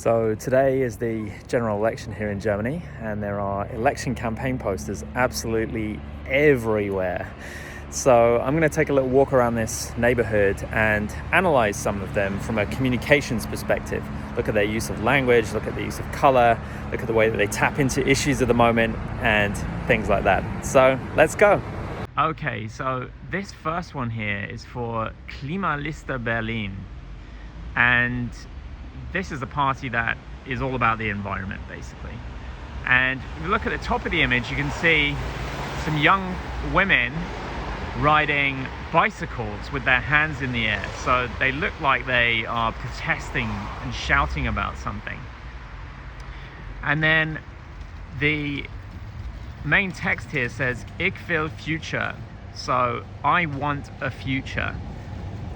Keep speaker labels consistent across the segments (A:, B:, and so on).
A: So today is the general election here in Germany, and there are election campaign posters absolutely everywhere. So I'm going to take a little walk around this neighborhood and analyze some of them from a communications perspective. Look at their use of language, look at the use of color, look at the way that they tap into issues of the moment and things like that. So let's go. Okay, so this first one here is for Klimaliste Berlin. And this is a party that is all about the environment, basically. And if you look at the top of the image, you can see some young women riding bicycles with their hands in the air. So they look like they are protesting and shouting about something. And then the main text here says, "Ik wil future." So I want a future.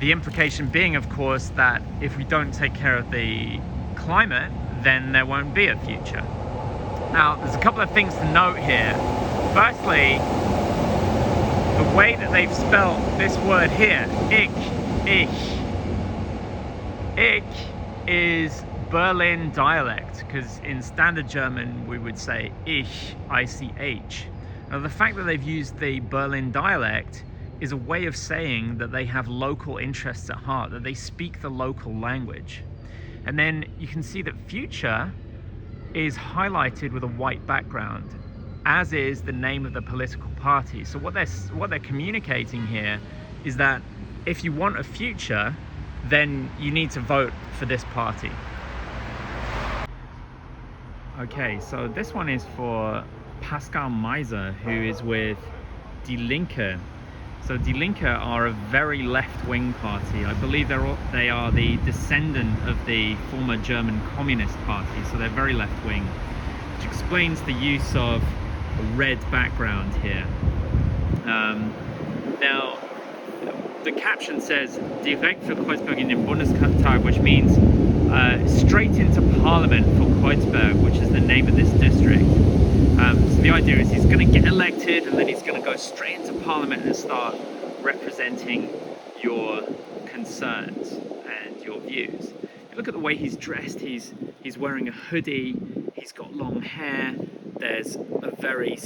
A: The implication being, of course, that if we don't take care of the climate, then there won't be a future. Now, there's a couple of things to note here. Firstly, the way that they've spelled this word here, ich, is Berlin dialect, because in standard German we would say ich, I-C-H. Now, the fact that they've used the Berlin dialect is a way of saying that they have local interests at heart, that they speak the local language. And then you can see that future is highlighted with a white background, as is the name of the political party. So what they're communicating here is that if you want a future, then you need to vote for this party. Okay, so this one is for Pascal Meiser, who is with Die Linke. So Die Linke are a very left-wing party. I believe they are the descendant of the former German Communist Party, so they're very left-wing, which explains the use of a red background here. Now, the caption says "Direkt für Kreuzberg in den Bundestag," which means straight into Parliament for Kreuzberg, which is the name of this district. So the idea is he's going to get elected and then he's going to go straight into Parliament and start representing your concerns and your views. Look at the way he's dressed. He's wearing a hoodie, he's got long hair, there's a very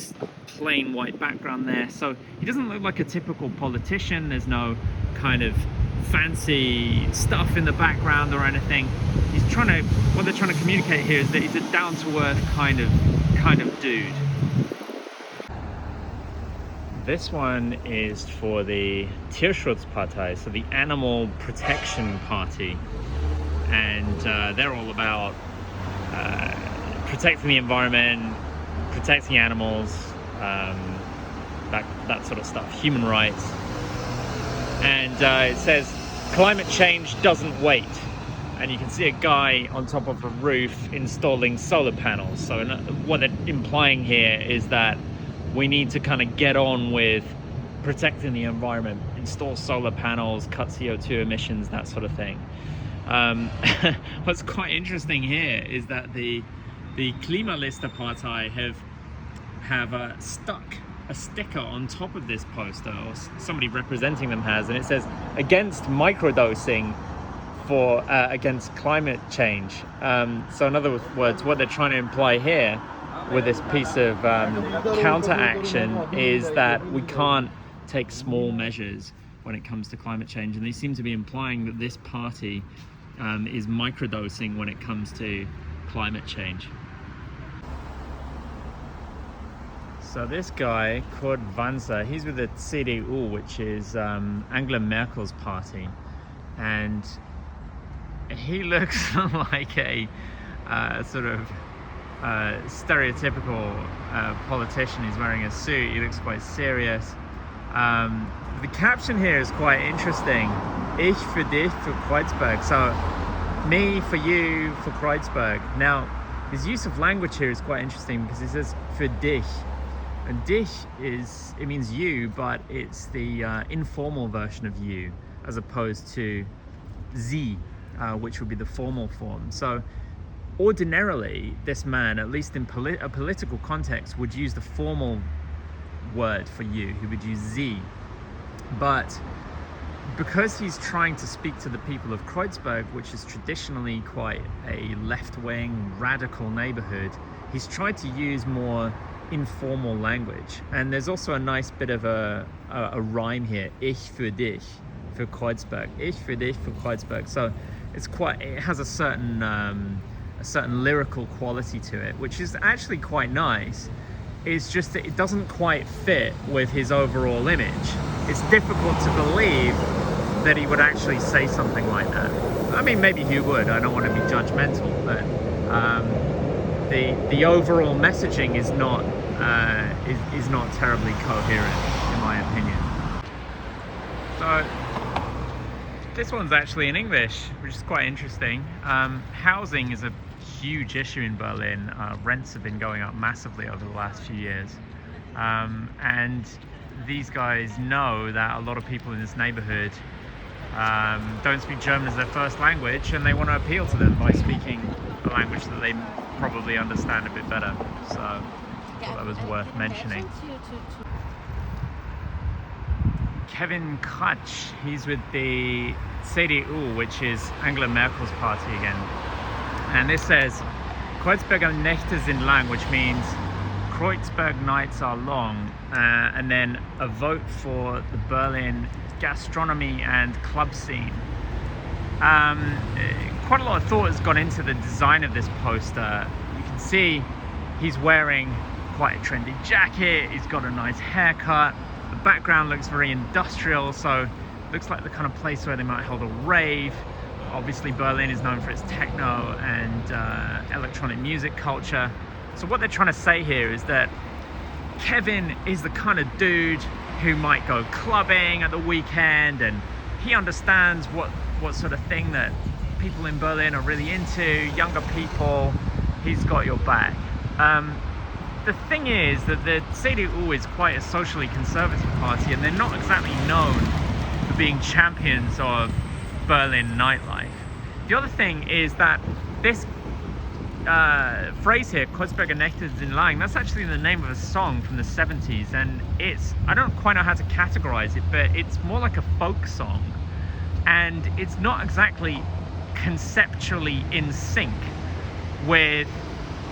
A: plain white background there. So he doesn't look like a typical politician. There's no kind of fancy stuff in the background or anything. What they're trying to communicate here is that he's a down-to-earth kind of dude. This one is for the Tierschutzpartei, so the Animal Protection Party, and they're all about protecting the environment, protecting animals, that sort of stuff, human rights. And it says climate change doesn't wait. And you can see a guy on top of a roof installing solar panels. So what they're implying here is that we need to kind of get on with protecting the environment, install solar panels, cut CO2 emissions, that sort of thing. What's quite interesting here is that the Klimaliste Partei have stuck a sticker on top of this poster, or somebody representing them has, and it says "Against microdosing for against climate change." So in other words, what they're trying to imply here with this piece of counteraction is that we can't take small measures when it comes to climate change, and they seem to be implying that this party is microdosing when it comes to climate change. So this guy, Kurt Wanzer, he's with the CDU, which is Angela Merkel's party, and he looks like a sort of stereotypical politician. He's wearing a suit, he looks quite serious. The caption here is quite interesting. Ich für dich für Kreuzberg. So, me for you for Kreuzberg. Now, his use of language here is quite interesting because he says für dich. And dich means you, but it's the informal version of you, as opposed to sie, which would be the formal form. So ordinarily, this man, at least in a political context, would use the formal word for you. He would use sie. But because he's trying to speak to the people of Kreuzberg, which is traditionally quite a left-wing, radical neighborhood, he's tried to use more informal language. And there's also a nice bit of a rhyme here, Ich für dich, für Kreuzberg, Ich für dich, für Kreuzberg. So it has a certain lyrical quality to it, which is actually quite nice. It's just that it doesn't quite fit with his overall image. It's difficult to believe that he would actually say something like that. I mean, maybe he would. I don't want to be judgmental, but the overall messaging is not terribly coherent, in my opinion. So this one's actually in English, which is quite interesting. Housing is a huge issue in Berlin. Rents have been going up massively over the last few years, and these guys know that a lot of people in this neighborhood don't speak German as their first language, and they want to appeal to them by speaking a language that they probably understand a bit better. So I thought that was worth mentioning. Kevin Kratsch, he's with the CDU, which is Angela Merkel's party again. And this says, Kreuzberger Nächte sind lang, which means Kreuzberg nights are long, and then a vote for the Berlin gastronomy and club scene. Quite a lot of thought has gone into the design of this poster. You can see he's wearing quite a trendy jacket, he's got a nice haircut, the background looks very industrial, so it looks like the kind of place where they might hold a rave. Obviously Berlin is known for its techno and electronic music culture. So what they're trying to say here is that Kevin is the kind of dude who might go clubbing at the weekend, and he understands what sort of thing that people in Berlin are really into, younger people. He's got your back. The thing is that the CDU is quite a socially conservative party, and they're not exactly known for being champions of Berlin nightlife. The other thing is that this phrase here, Kreuzberger Nächte sind lang, that's actually the name of a song from the 70s, and I don't quite know how to categorize it, but it's more like a folk song, and it's not exactly conceptually in sync with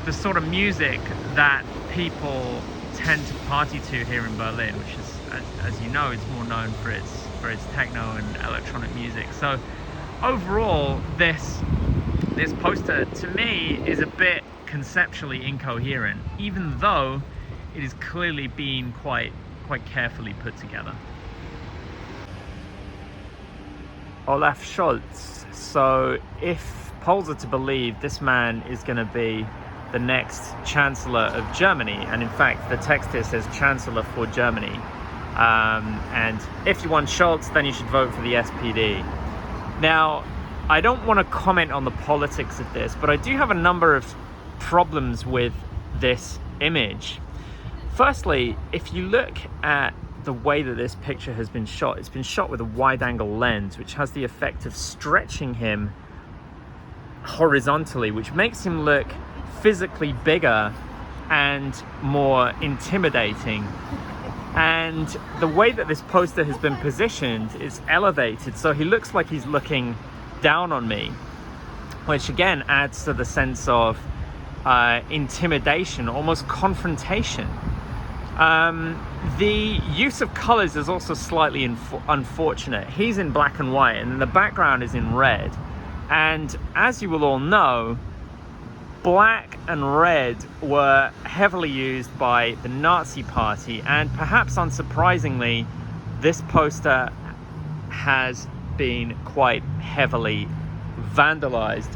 A: the sort of music that people tend to party to here in Berlin, which is, as you know, it's more known for its techno and electronic music. So overall, this poster to me is a bit conceptually incoherent, even though it is clearly being quite carefully put together. Olaf Scholz. So if polls are to believe, this man is going to be the next Chancellor of Germany, and in fact the text here says Chancellor for Germany, and if you want Scholz, then you should vote for the SPD. Now, I don't want to comment on the politics of this, but I do have a number of problems with this image. Firstly, if you look at the way that this picture has been shot, it's been shot with a wide-angle lens, which has the effect of stretching him horizontally, which makes him look physically bigger and more intimidating. And the way that this poster has been positioned is elevated, so he looks like he's looking down on me, which again adds to the sense of intimidation, almost confrontation. The use of colors is also slightly unfortunate. He's in black and white, and the background is in red. And as you will all know, black and red were heavily used by the Nazi Party, and perhaps unsurprisingly, this poster has been quite heavily vandalized.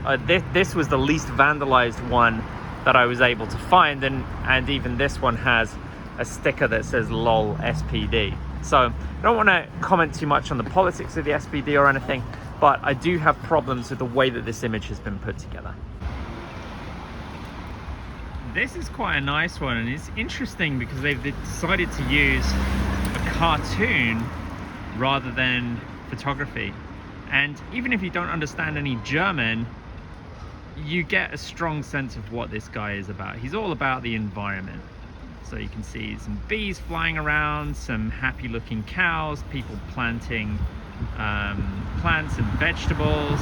A: This was the least vandalized one that I was able to find, and even this one has a sticker that says LOL SPD. So I don't want to comment too much on the politics of the SPD or anything, but I do have problems with the way that this image has been put together. This is quite a nice one, and it's interesting because they've decided to use a cartoon rather than photography. And even if you don't understand any German, you get a strong sense of what this guy is about. He's all about the environment. So you can see some bees flying around, some happy looking cows, people planting plants and vegetables.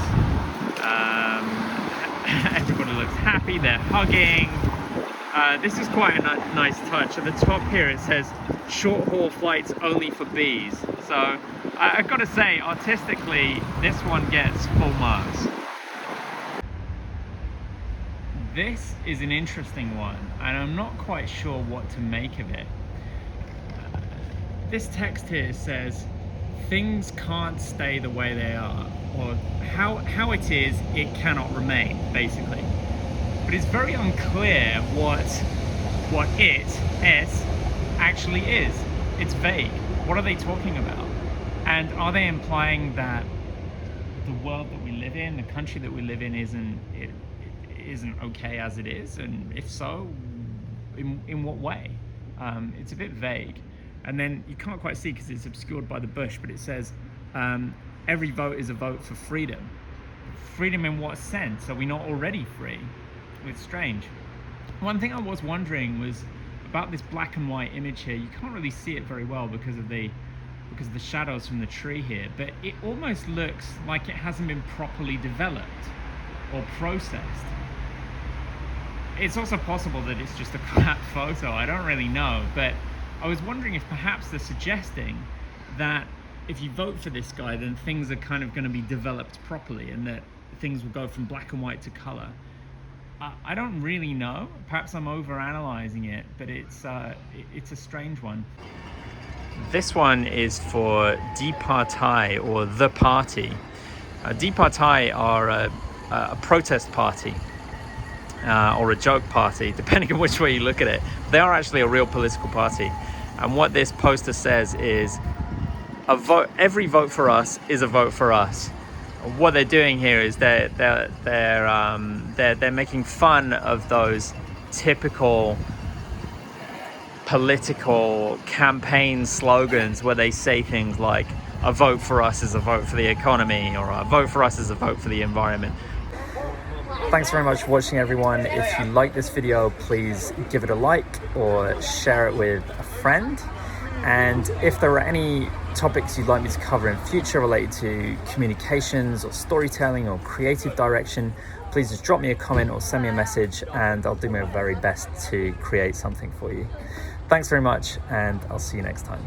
A: Everybody looks happy, they're hugging. This is quite a nice touch. At the top here it says short haul flights only for bees. So I've got to say, artistically, this one gets full marks. This is an interesting one, and I'm not quite sure what to make of it. This text here says, things can't stay the way they are, or how it is, it cannot remain, basically. But it's very unclear what it actually is. It's vague. What are they talking about? And are they implying that the world that we live in, the country that we live in, isn't okay as it is? And if so, in what way? It's a bit vague. And then you can't quite see because it's obscured by the bush, but it says every vote is a vote for freedom. Freedom in what sense? Are we not already free? It's strange. One thing I was wondering was about this black and white image here. You can't really see it very well because of the shadows from the tree here, but it almost looks like it hasn't been properly developed or processed. It's also possible that it's just a crap photo. I don't really know, but I was wondering if perhaps they're suggesting that if you vote for this guy, then things are kind of going to be developed properly and that things will go from black and white to color. I don't really know. Perhaps I'm over-analyzing it, but it's a strange one. This one is for Die Partei, or the party. Die Partei are a protest party. Or a joke party, depending on which way you look at it. They are actually a real political party. And what this poster says is, every vote for us is a vote for us. What they're doing here is they're making fun of those typical political campaign slogans where they say things like, a vote for us is a vote for the economy, or a vote for us is a vote for the environment. Thanks very much for watching, everyone. If you like this video, please give it a like or share it with a friend. And if there are any topics you'd like me to cover in future related to communications or storytelling or creative direction, please just drop me a comment or send me a message and I'll do my very best to create something for you. Thanks very much, and I'll see you next time.